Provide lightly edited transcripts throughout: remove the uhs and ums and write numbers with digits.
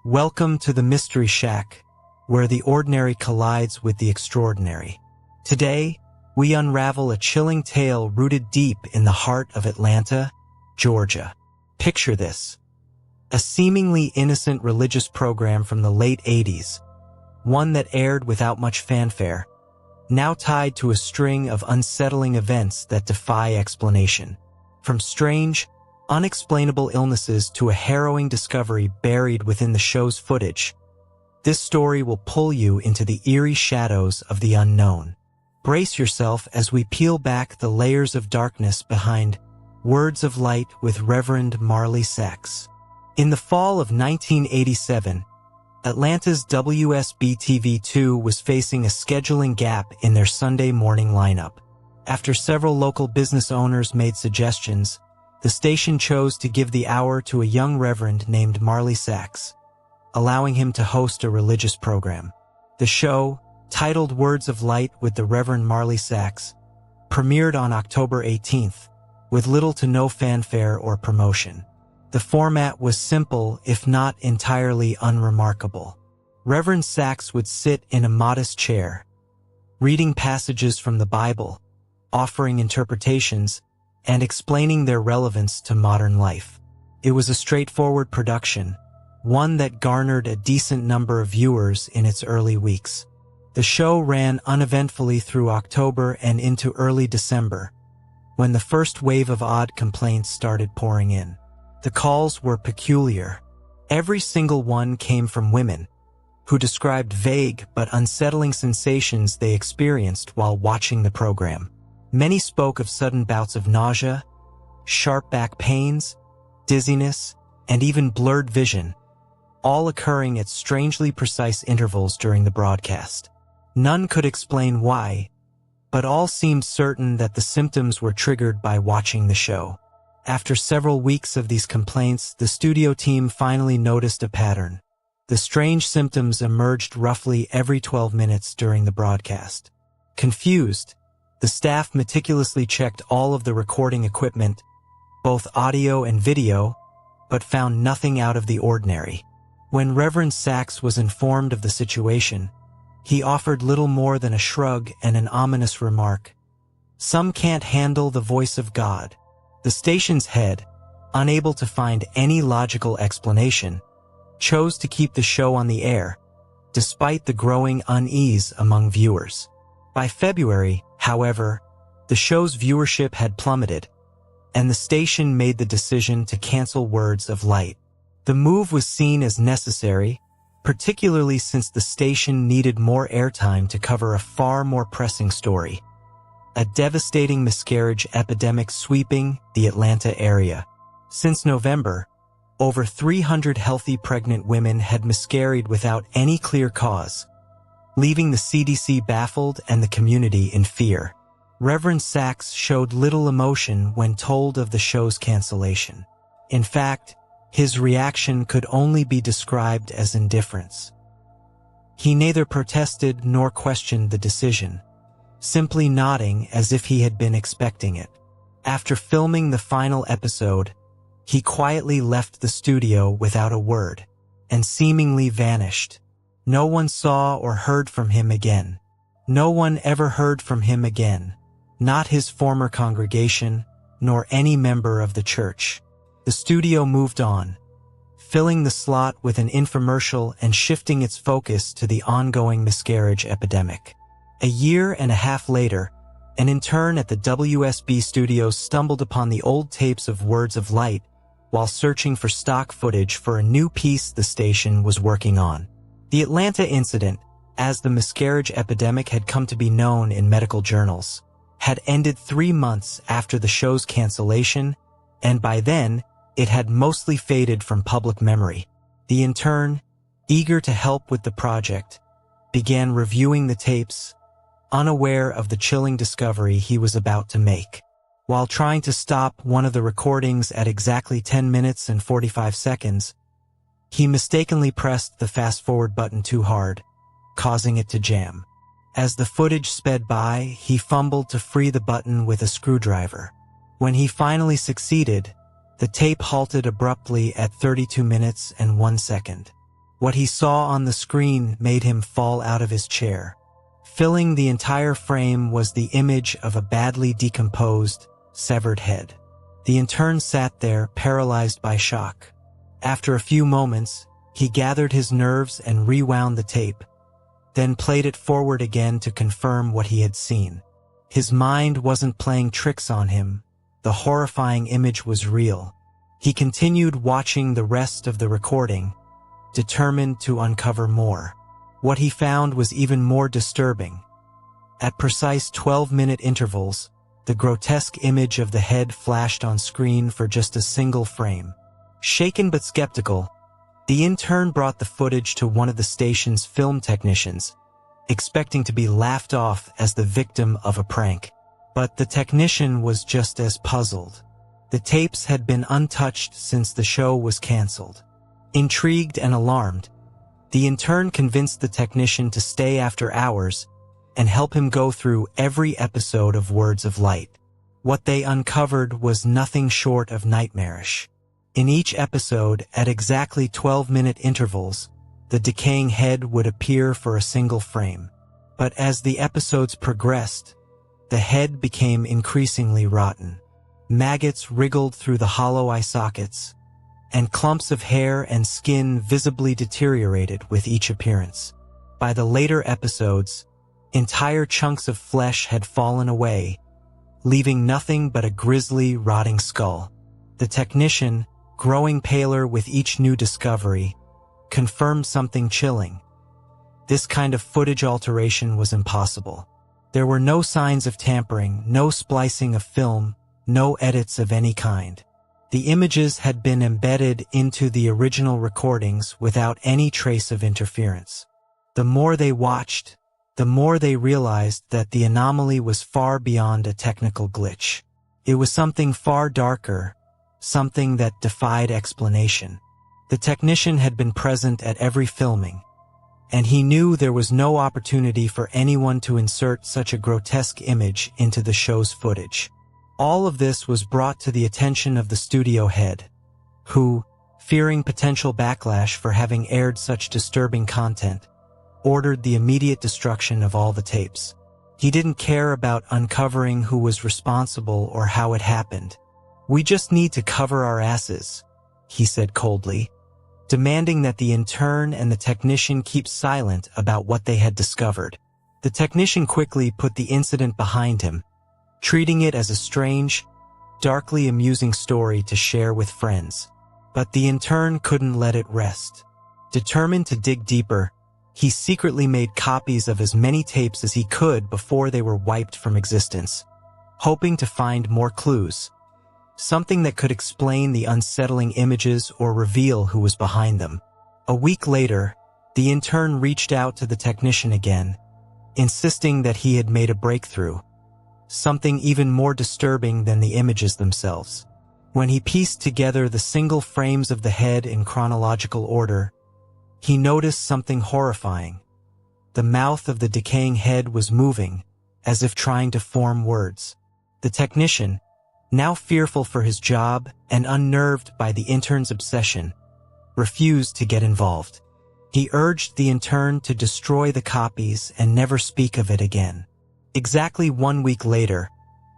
Welcome to the Mystery Shack, where the ordinary collides with the extraordinary. Today, we unravel a chilling tale rooted deep in the heart of Atlanta, Georgia. Picture this: a seemingly innocent religious program from the late 80s, one that aired without much fanfare, now tied to a string of unsettling events that defy explanation. From strange, unexplainable illnesses to a harrowing discovery buried within the show's footage, this story will pull you into the eerie shadows of the unknown. Brace yourself as we peel back the layers of darkness behind Words of Light with Reverend Marly Sachs. In the fall of 1987, Atlanta's WSB-TV2 was facing a scheduling gap in their Sunday morning lineup. After several local business owners made suggestions, the station chose to give the hour to a young reverend named Marly Sachs, allowing him to host a religious program. The show, titled Words of Light with the Reverend Marly Sachs, premiered on October 18th, with little to no fanfare or promotion. The format was simple, if not entirely unremarkable. Reverend Sachs would sit in a modest chair, reading passages from the Bible, offering interpretations, and explaining their relevance to modern life. It was a straightforward production, one that garnered a decent number of viewers in its early weeks. The show ran uneventfully through October and into early December, when the first wave of odd complaints started pouring in. The calls were peculiar. Every single one came from women, who described vague but unsettling sensations they experienced while watching the program. Many spoke of sudden bouts of nausea, sharp back pains, dizziness, and even blurred vision, all occurring at strangely precise intervals during the broadcast. None could explain why, but all seemed certain that the symptoms were triggered by watching the show. After several weeks of these complaints, the studio team finally noticed a pattern. The strange symptoms emerged roughly every 12 minutes during the broadcast. Confused, the staff meticulously checked all of the recording equipment, both audio and video, but found nothing out of the ordinary. When Reverend Sachs was informed of the situation, he offered little more than a shrug and an ominous remark. "Some can't handle the voice of God." The station's head, unable to find any logical explanation, chose to keep the show on the air, despite the growing unease among viewers. By February, however, the show's viewership had plummeted, and the station made the decision to cancel Words of Light. The move was seen as necessary, particularly since the station needed more airtime to cover a far more pressing story: a devastating miscarriage epidemic sweeping the Atlanta area. Since November, over 300 healthy pregnant women had miscarried without any clear cause, leaving the CDC baffled and the community in fear. Reverend Sachs showed little emotion when told of the show's cancellation. In fact, his reaction could only be described as indifference. He neither protested nor questioned the decision, simply nodding as if he had been expecting it. After filming the final episode, he quietly left the studio without a word, and seemingly vanished. No one saw or heard from him again. No one ever heard from him again, not his former congregation, nor any member of the church. The studio moved on, filling the slot with an infomercial and shifting its focus to the ongoing miscarriage epidemic. A year and a half later, an intern at the WSB studios stumbled upon the old tapes of Words of Light while searching for stock footage for a new piece the station was working on. The Atlanta incident, as the miscarriage epidemic had come to be known in medical journals, had ended 3 months after the show's cancellation, and by then, it had mostly faded from public memory. The intern, eager to help with the project, began reviewing the tapes, unaware of the chilling discovery he was about to make. While trying to stop one of the recordings at exactly 10 minutes and 45 seconds, he mistakenly pressed the fast-forward button too hard, causing it to jam. As the footage sped by, he fumbled to free the button with a screwdriver. When he finally succeeded, the tape halted abruptly at 32 minutes and 1 second. What he saw on the screen made him fall out of his chair. Filling the entire frame was the image of a badly decomposed, severed head. The intern sat there, paralyzed by shock. After a few moments, he gathered his nerves and rewound the tape, then played it forward again to confirm what he had seen. His mind wasn't playing tricks on him. The horrifying image was real. He continued watching the rest of the recording, determined to uncover more. What he found was even more disturbing. At precise 12-minute intervals, the grotesque image of the head flashed on screen for just a single frame. Shaken but skeptical, the intern brought the footage to one of the station's film technicians, expecting to be laughed off as the victim of a prank. But the technician was just as puzzled. The tapes had been untouched since the show was canceled. Intrigued and alarmed, the intern convinced the technician to stay after hours and help him go through every episode of Words of Light. What they uncovered was nothing short of nightmarish. In each episode, at exactly 12-minute intervals, the decaying head would appear for a single frame. But as the episodes progressed, the head became increasingly rotten. Maggots wriggled through the hollow eye sockets, and clumps of hair and skin visibly deteriorated with each appearance. By the later episodes, entire chunks of flesh had fallen away, leaving nothing but a grisly, rotting skull. The technician, growing paler with each new discovery, confirmed something chilling. This kind of footage alteration was impossible. There were no signs of tampering, no splicing of film, no edits of any kind. The images had been embedded into the original recordings without any trace of interference. The more they watched, the more they realized that the anomaly was far beyond a technical glitch. It was something far darker, something that defied explanation. The technician had been present at every filming, and he knew there was no opportunity for anyone to insert such a grotesque image into the show's footage. All of this was brought to the attention of the studio head, who, fearing potential backlash for having aired such disturbing content, ordered the immediate destruction of all the tapes. He didn't care about uncovering who was responsible or how it happened. "We just need to cover our asses," he said coldly, demanding that the intern and the technician keep silent about what they had discovered. The technician quickly put the incident behind him, treating it as a strange, darkly amusing story to share with friends. But the intern couldn't let it rest. Determined to dig deeper, he secretly made copies of as many tapes as he could before they were wiped from existence, hoping to find more clues, something that could explain the unsettling images or reveal who was behind them. A week later, the intern reached out to the technician again, insisting that he had made a breakthrough, something even more disturbing than the images themselves. When he pieced together the single frames of the head in chronological order, he noticed something horrifying. The mouth of the decaying head was moving, as if trying to form words. The technician, now fearful for his job and unnerved by the intern's obsession, refused to get involved. He urged the intern to destroy the copies and never speak of it again. Exactly 1 week later,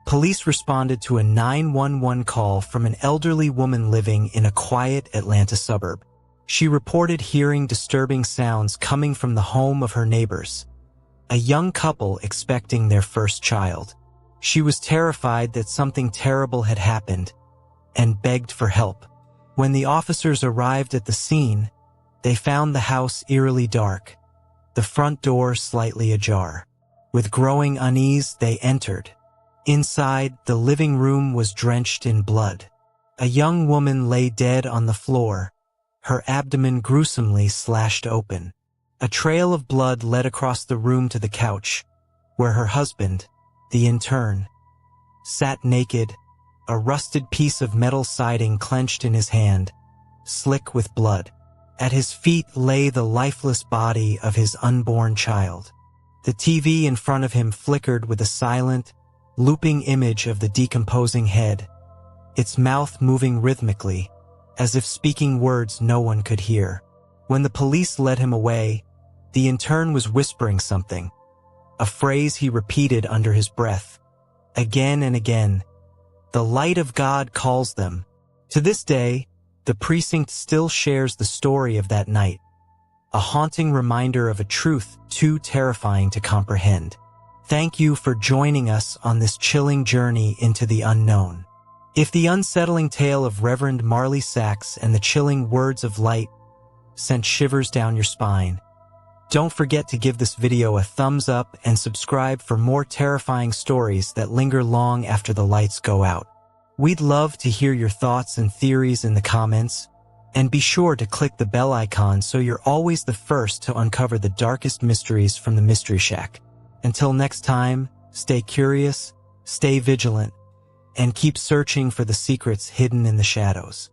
police responded to a 911 call from an elderly woman living in a quiet Atlanta suburb. She reported hearing disturbing sounds coming from the home of her neighbors, a young couple expecting their first child. She was terrified that something terrible had happened and begged for help. When the officers arrived at the scene, they found the house eerily dark, the front door slightly ajar. With growing unease, they entered. Inside, the living room was drenched in blood. A young woman lay dead on the floor, her abdomen gruesomely slashed open. A trail of blood led across the room to the couch, where her husband, the intern, sat naked, a rusted piece of metal siding clenched in his hand, slick with blood. At his feet lay the lifeless body of his unborn child. The TV in front of him flickered with a silent, looping image of the decomposing head, its mouth moving rhythmically, as if speaking words no one could hear. When the police led him away, the intern was whispering something, a phrase he repeated under his breath, again and again. The light of God calls them. To this day, the precinct still shares the story of that night, a haunting reminder of a truth too terrifying to comprehend. Thank you for joining us on this chilling journey into the unknown. If the unsettling tale of Reverend Marly Sachs and the chilling words of light sent shivers down your spine, don't forget to give this video a thumbs up and subscribe for more terrifying stories that linger long after the lights go out. We'd love to hear your thoughts and theories in the comments, and be sure to click the bell icon so you're always the first to uncover the darkest mysteries from the Mystery Shack. Until next time, stay curious, stay vigilant, and keep searching for the secrets hidden in the shadows.